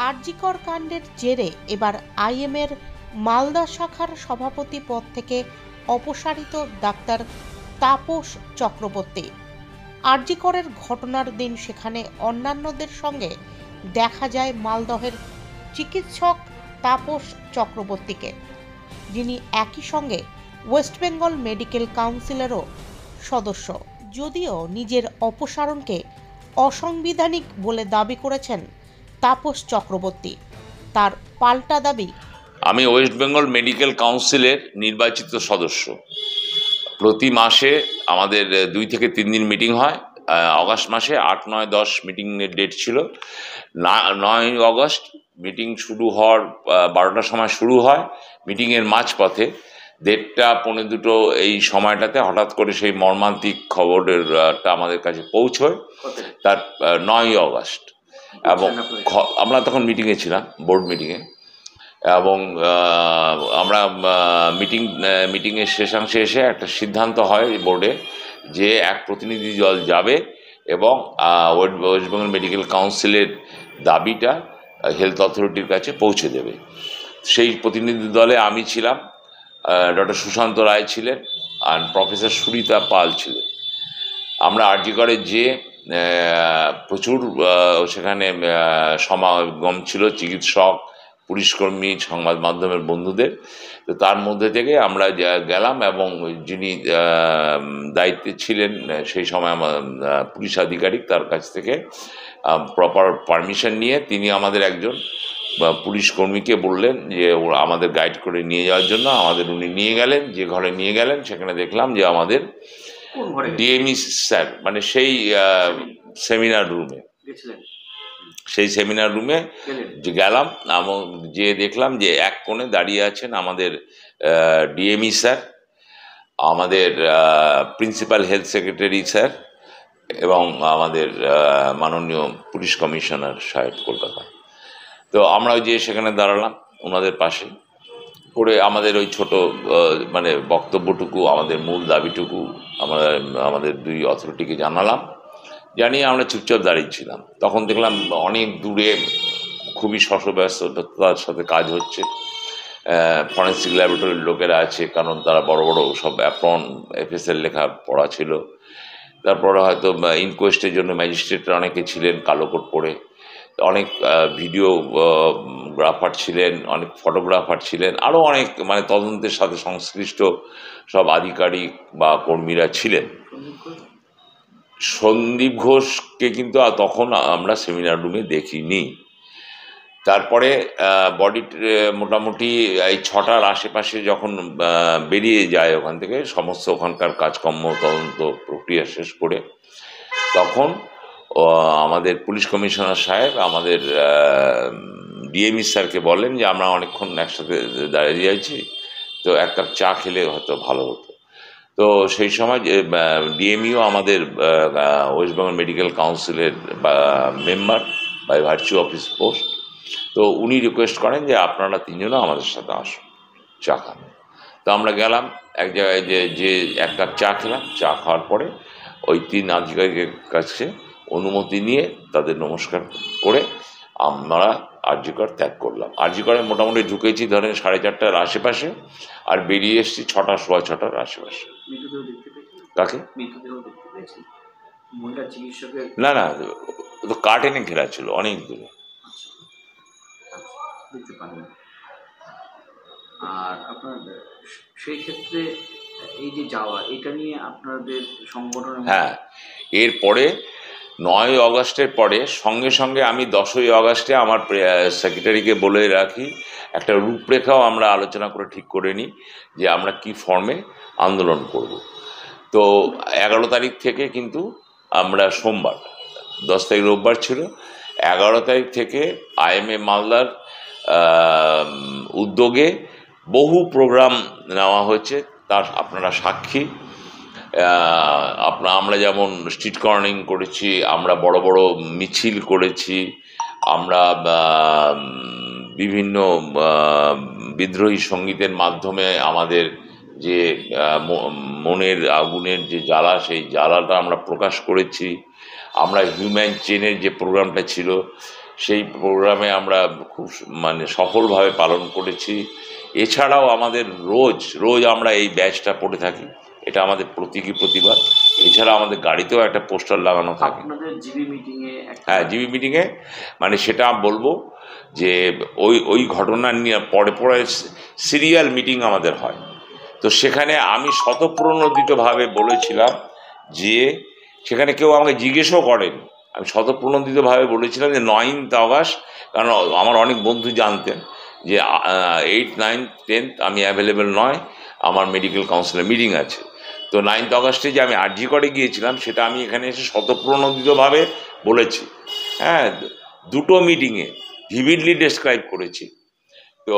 আরজিকর কাণ্ডের জেরে এবার আইএমের মালদা শাখার সভাপতি পদ থেকে অপসারিত ডাক্তার তাপস চক্রবর্তী। আরজিকরের ঘটনার দিন সেখানে অন্যান্যদের সঙ্গে দেখা যায় মালদহের চিকিৎসক তাপস চক্রবর্তীকে, যিনি একই সঙ্গে ওয়েস্ট বেঙ্গল মেডিকেল কাউন্সিলেরও সদস্য। যদিও নিজের অপসারণকে অসাংবিধানিক বলে দাবি করেছেন তাপস চক্রবর্তী, তার পাল্টা দাবি, আমি ওয়েস্ট বেঙ্গল মেডিকেল কাউন্সিলের নির্বাচিত সদস্য। প্রতি মাসে আমাদের 2 থেকে 3 দিন মিটিং হয়। অগাস্ট মাসে 8, 9, 10 মিটিংয়ের ডেট ছিল। 9 অগস্ট মিটিং শুরু হওয়ার 12টার সময় শুরু হয়। মিটিংয়ের মাঝপথে 1:30, 1:45 এই সময়টাতে হঠাৎ করে সেই মর্মান্তিক খবরটা আমাদের কাছে পৌঁছয়। তার 9 অগস্ট, এবং আমরা তখন মিটিংয়ে ছিলাম, বোর্ড মিটিংয়ে, এবং আমরা মিটিংয়ের শেষাংশে এসে একটা সিদ্ধান্ত হয় বোর্ডে যে এক প্রতিনিধি দল যাবে এবং ওয়েস্ট বেঙ্গল মেডিকেল কাউন্সিলের দাবিটা হেলথ অথরিটির কাছে পৌঁছে দেবে। সেই প্রতিনিধি দলে আমি ছিলাম, ডক্টর সুশান্ত রায় ছিলেন, আর প্রফেসর সুরিতা পাল ছিলেন। আমরা আরজিকরে যে প্রচুর সেখানে সমাগম ছিল চিকিৎসক, পুলিশকর্মী, সংবাদ মাধ্যমের বন্ধুদের। তো তার মধ্যে থেকে আমরা গেলাম, এবং যিনি দায়িত্বে ছিলেন সেই সময় আমার পুলিশ আধিকারিক, তার কাছ থেকে প্রপার পারমিশন নিয়ে তিনি আমাদের একজন পুলিশ কর্মীকে বললেন যে আমাদের গাইড করে নিয়ে যাওয়ার জন্য। আমাদের উনি নিয়ে গেলেন, যে ঘরে নিয়ে গেলেন সেখানে দেখলাম যে আমাদের ডিএমই স্যার, মানে সেই সেমিনার রুমে, সেই সেমিনার রুমে যে গেলাম এবং যে দেখলাম যে এক কোণে দাঁড়িয়ে আছেন আমাদের ডিএমই স্যার, আমাদের প্রিন্সিপাল হেলথ সেক্রেটারি স্যার, এবং আমাদের মাননীয় পুলিশ কমিশনার সাহেব কলকাতা। তো আমরা যে সেখানে দাঁড়ালাম ওনাদের পাশে করে আমাদের ওই ছোট মানে বক্তব্যটুকু, আমাদের মূল দাবিটুকু আমাদের 2 অথরিটিকে জানালাম। জানিয়ে আমরা চুপচাপ দাঁড়িয়েছিলাম। তখন দেখলাম অনেক দূরে খুবই শশব্যস্ততার সাথে কাজ হচ্ছে। ফরেন্সিক ল্যাবরেটরির লোকেরা আছে, কারণ তারা বড় বড় সব অ্যাপ্রন এফএসএল লেখা পড়া ছিল। তারপরে হয়তো ইনকোয়েস্টের জন্য ম্যাজিস্ট্রেটরা অনেকে ছিলেন কালো কোট পরে, অনেক ভিডিওগ্রাফার ছিলেন, অনেক ফটোগ্রাফার ছিলেন, আরও অনেক মানে তদন্তের সাথে সংশ্লিষ্ট সব আধিকারিক বা কর্মীরা ছিলেন। সন্দীপ ঘোষকে কিন্তু তখন আমরা সেমিনার রুমে দেখিনি। তারপরে বডি মোটামুটি এই 6টার আশেপাশে যখন বেরিয়ে যায় ওখান থেকে, সমস্ত ওখানকার কাজকর্ম তদন্ত প্রক্রিয়া শেষ করে, তখন আমাদের পুলিশ কমিশনার সাহেব আমাদের ডিএমই স্যারকে বলেন যে আমরা অনেকক্ষণ একসাথে দাঁড়িয়ে যাচ্ছি, তো 1 কাপ চা খেলে হয়তো ভালো হতো। তো সেই সময় ডিএমইও আমাদের ওয়েস্ট বেঙ্গল মেডিকেল কাউন্সিলের member by virtue office post. তো উনি রিকোয়েস্ট করেন যে আপনারা 3 জনও আমাদের সাথে আসুন চা খান। তো আমরা গেলাম এক জায়গায়, যে 1 কাপ চা খেলাম। চা খাওয়ার পরে ওই 3 আধিকারিকের কাছে অনুমতি নিয়ে তাদের নমস্কার করে আমরা আরজিকর ত্যাগ করলাম। আরজিকরে মোটামুটি ঢুকেছি ধরেন 4:30টার আশেপাশে, আর বেরিয়ে এসেছি 6টা, 6:15টার আশেপাশে। কাকে? না না, তো কার্টেনে ঘেরা ছিল অনেক দূরে। আর আপনার সেই ক্ষেত্রে এই যে যাওয়া, এটা নিয়ে আপনাদের সংগঠনের, হ্যাঁ, এরপরে 9 অগস্টের পরে সঙ্গে সঙ্গে আমি 10ই অগস্টে আমার সেক্রেটারিকে বলে রাখি, একটা রূপরেখাও আমরা আলোচনা করে ঠিক করে নিই যে আমরা কি ফর্মে আন্দোলন করব। তো 11 তারিখ থেকে কিন্তু আমরা সোমবার, 10 তারিখ রোববার ছিল, 11 তারিখ থেকে আইএমএ মালদার উদ্যোগে বহু প্রোগ্রাম নেওয়া হয়েছে, তার আপনারা সাক্ষী। আমরা যেমন স্ট্রিট কর্নারিং করেছি, আমরা বড় বড় মিছিল করেছি, আমরা বিভিন্ন বিদ্রোহী সঙ্গীতের মাধ্যমে আমাদের যে মনের আগুনের যে জ্বালা, সেই জ্বালাটা আমরা প্রকাশ করেছি। আমরা হিউম্যান চেনের যে প্রোগ্রামটা ছিল সেই প্রোগ্রামে আমরা খুব মানে সফলভাবে পালন করেছি। এছাড়াও আমাদের রোজ রোজ আমরা এই ব্যাচটা পড়ে থাকি, এটা আমাদের প্রতীকী প্রতিবাদ। এছাড়া আমাদের গাড়িতেও একটা পোস্টার লাগানো থাকে। আপনাদের জিবি মিটিংয়ে হ্যাঁ, জিবি মিটিংয়ে মানে সেটা বলবো যে ওই ঘটনা নিয়ে পরে পরে সিরিয়াল মিটিং আমাদের হয়। তো সেখানে আমি স্বতঃপ্রণোদিতভাবে বলেছিলাম যে, সেখানে কেউ আমাকে জিজ্ঞেসও করেনি, আমি স্বতঃপ্রণোদিতভাবে বলেছিলাম যে 9th অগাস্ট, কারণ আমার অনেক বন্ধু জানতেন যে 8th 9th 10th আমি অ্যাভেলেবেল নয়, আমার মেডিকেল কাউন্সিলের মিটিং আছে। তো 9th অগাস্টে যে আমি আরজি করে গিয়েছিলাম সেটা আমি এখানে এসে স্বতঃপ্রণোদিতভাবে বলেছি। হ্যাঁ, দুটো মিটিংয়ে ভিভিডলি ডেসক্রাইব করেছি। তো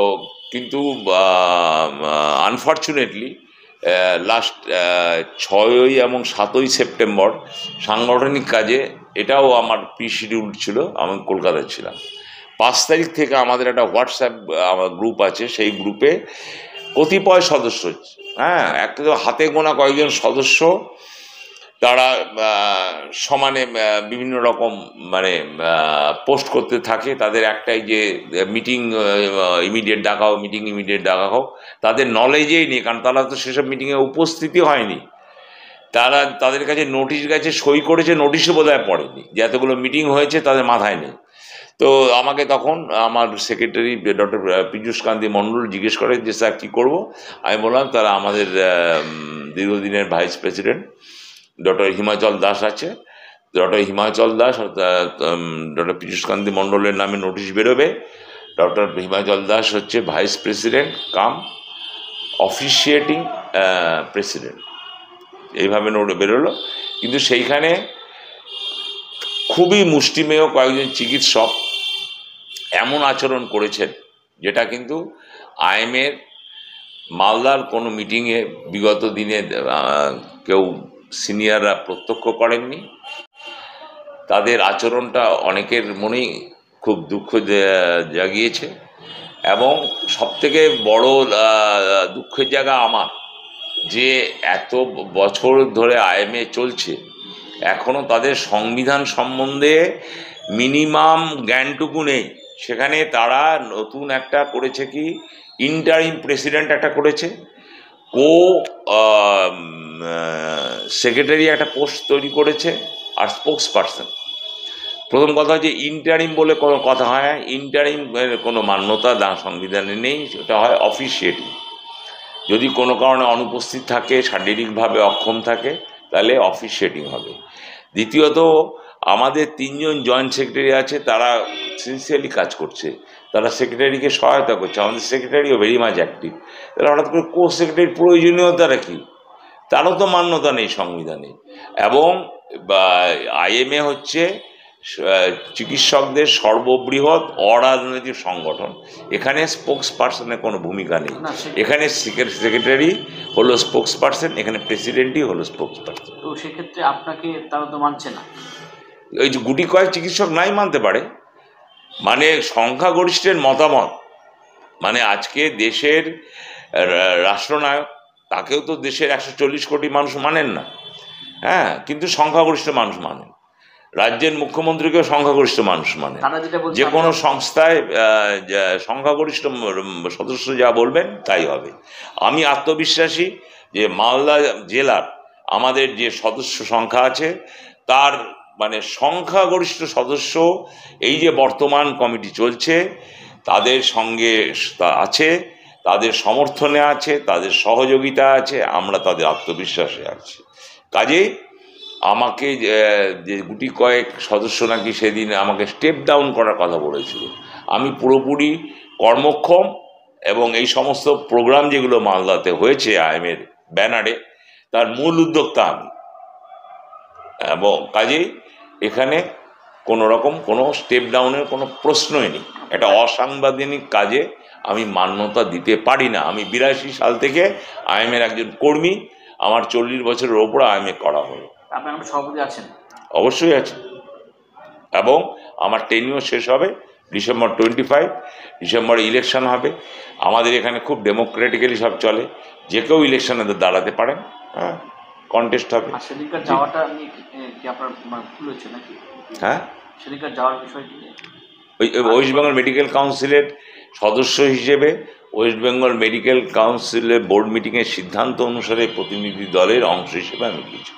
কিন্তু আনফর্চুনেটলি লাস্ট 6ই এবং 7ই সেপ্টেম্বর সাংগঠনিক কাজে, এটাও আমার শিডিউল ছিল, আমি কলকাতায় ছিলাম। 5 তারিখ থেকে আমাদের একটা হোয়াটসঅ্যাপ আমার গ্রুপ আছে, সেই গ্রুপে কতিপয় সদস্য, হ্যাঁ, একটা তো হাতে গোনা কয়েকজন সদস্য, তারা সমানে বিভিন্ন রকম মানে পোস্ট করতে থাকে। তাদের একটাই যে মিটিং ইমিডিয়েট ডাকা হোক, মিটিং ইমিডিয়েট ডাকা হোক, তাদের নলেজেই নেই, কারণ তারা তো সেসব মিটিংয়ে উপস্থিতি হয়নি। তাদের কাছে নোটিশ গেছে, সই করেছে, নোটিশও বোধহয় পড়েনি যে এতগুলো মিটিং হয়েছে, তাদের মাথায় নেই। তো আমাকে তখন আমার সেক্রেটারি ডক্টর পীযূষ কান্তি মণ্ডল জিজ্ঞেস করে যে স্যার কী করবো। আমি বললাম তারা আমাদের দীর্ঘদিনের vice president doctor Himachal Das আছে, ডক্টর হিমাচল দাস ডক্টর পীযূষ কান্তি মণ্ডলের নামে নোটিশ বেরোবে। ডক্টর হিমাচল দাস হচ্ছে ভাইস প্রেসিডেন্ট কাম অফিসিয়েটিং প্রেসিডেন্ট, এইভাবে নোট বেরোলো। কিন্তু সেইখানে খুবই মুষ্টিমেয় কয়েকজন চিকিৎসক এমন আচরণ করেছেন যেটা কিন্তু আইএমের মালদার কোনো মিটিংয়ে বিগত দিনে কেউ সিনিয়ররা প্রত্যক্ষ করেননি। তাদের আচরণটা অনেকের মনেই খুব দুঃখ জাগিয়েছে। এবং সবথেকে বড় দুঃখের জায়গা আমার, যে এত বছর ধরে আইএমএ চলছে, এখনও তাদের সংবিধান সম্বন্ধে মিনিমাম জ্ঞানটুকু নেই। সেখানে তারা নতুন একটা করেছে কি, ইন্টারিম প্রেসিডেন্ট একটা করেছে, সেক্রেটারি একটা পোস্ট তৈরি করেছে, আর স্পোক্স পারসন। প্রথম কথা হচ্ছে ইন্টারিম বলে কোনো কথা হয় না, ইন্টারিম কোনো মান্যতা সংবিধানে নেই, সেটা হয় অফিসিয়েটিং। যদি কোনো কারণে অনুপস্থিত থাকে, শারীরিকভাবে অক্ষম থাকে, তাহলে অফিসিয়েটিং হবে। দ্বিতীয়ত, আমাদের 3 জন জয়েন্ট সেক্রেটারি আছে, তারা সিনসিয়ারলি কাজ করছে, তারা সেক্রেটারিকে সহায়তা করছে। আমাদের সেক্রেটারিও ভেরি মাচ অ্যাক্টিভ। তাহলে হঠাৎ করে কো সেক্রেটারির প্রয়োজনীয়তাটা কী? তারও তো মান্যতা নেই সংবিধানে। এবং আইএমএ হচ্ছে চিকিৎসকদের সর্ববৃহৎ অরাজনৈতিক সংগঠন। এখানে স্পোক্স পার্সনের কোনো ভূমিকা নেই। এখানে সেক্রেটারি হলো স্পোক্স পার্সন, এখানে প্রেসিডেন্টই হলো স্পোক্স পার্সন। তো সেক্ষেত্রে আপনাকে তারা তো মানছে না। ওই যে গুটি কয়েক চিকিৎসক নাই মানতে পারে, মানে সংখ্যাগরিষ্ঠের মতামত, মানে আজকে দেশের রাষ্ট্রনায়ক, তাকেও তো দেশের 140 কোটি মানুষ মানেন না, হ্যাঁ, কিন্তু সংখ্যাগরিষ্ঠ মানুষ মানেন। রাজ্যের মুখ্যমন্ত্রীকেও সংখ্যাগরিষ্ঠ মানুষ মানে। যে কোনো সংস্থায় সংখ্যাগরিষ্ঠ সদস্য যা বলবেন তাই হবে। আমি আত্মবিশ্বাসী যে মালদা জেলার আমাদের যে সদস্য সংখ্যা আছে, তার মানে সংখ্যাগরিষ্ঠ সদস্য এই যে বর্তমান কমিটি চলছে তাদের সঙ্গে আছে, তাদের সমর্থনে আছে, তাদের সহযোগিতা আছে, আমরা তাদের আত্মবিশ্বাসে আছি। কাজেই আমাকে যে গুটি কয়েক সদস্য নাকি সেদিন আমাকে স্টেপ ডাউন করার কথা বলেছিল, আমি পুরোপুরি কর্মক্ষম, এবং এই সমস্ত প্রোগ্রাম যেগুলো মালদাতে হয়েছে আইএমের ব্যানারে, তার মূল উদ্যোক্তা আমি। এবং কাজেই এখানে কোনো রকম কোনো স্টেপ ডাউনের কোনো প্রশ্নই নেই। একটা অসাংবিধানিক কাজে আমি মান্যতা দিতে পারি না। আমি 82 সাল থেকে আইএমের একজন কর্মী, আমার 40 বছরের ওপর আইএমএ করা হলো। আপনার সভাপতি আছেন? অবশ্যই আছে, এবং আমার টেনিওর শেষ হবে ডিসেম্বর 25। ডিসেম্বরে ইলেকশন হবে। আমাদের এখানে খুব ডেমোক্রেটিক্যালি সব চলে, যে কেউ ইলেকশনে দাঁড়াতে পারেন, হ্যাঁ, কন্টেস্ট হবে। সেদিনকার যাওয়াটা নিয়ে কি আপনার ভুল হয়েছে নাকি? হ্যাঁ, সেদিনকার যাওয়ার বিষয়টি নিয়ে ওয়েস্ট বেঙ্গল মেডিকেল কাউন্সিলের সদস্য হিসেবে ওয়েস্ট বেঙ্গল মেডিকেল কাউন্সিলের বোর্ড মিটিংয়ের সিদ্ধান্ত অনুসারে প্রতিনিধি দলের অংশ হিসেবে আমি গিয়েছি।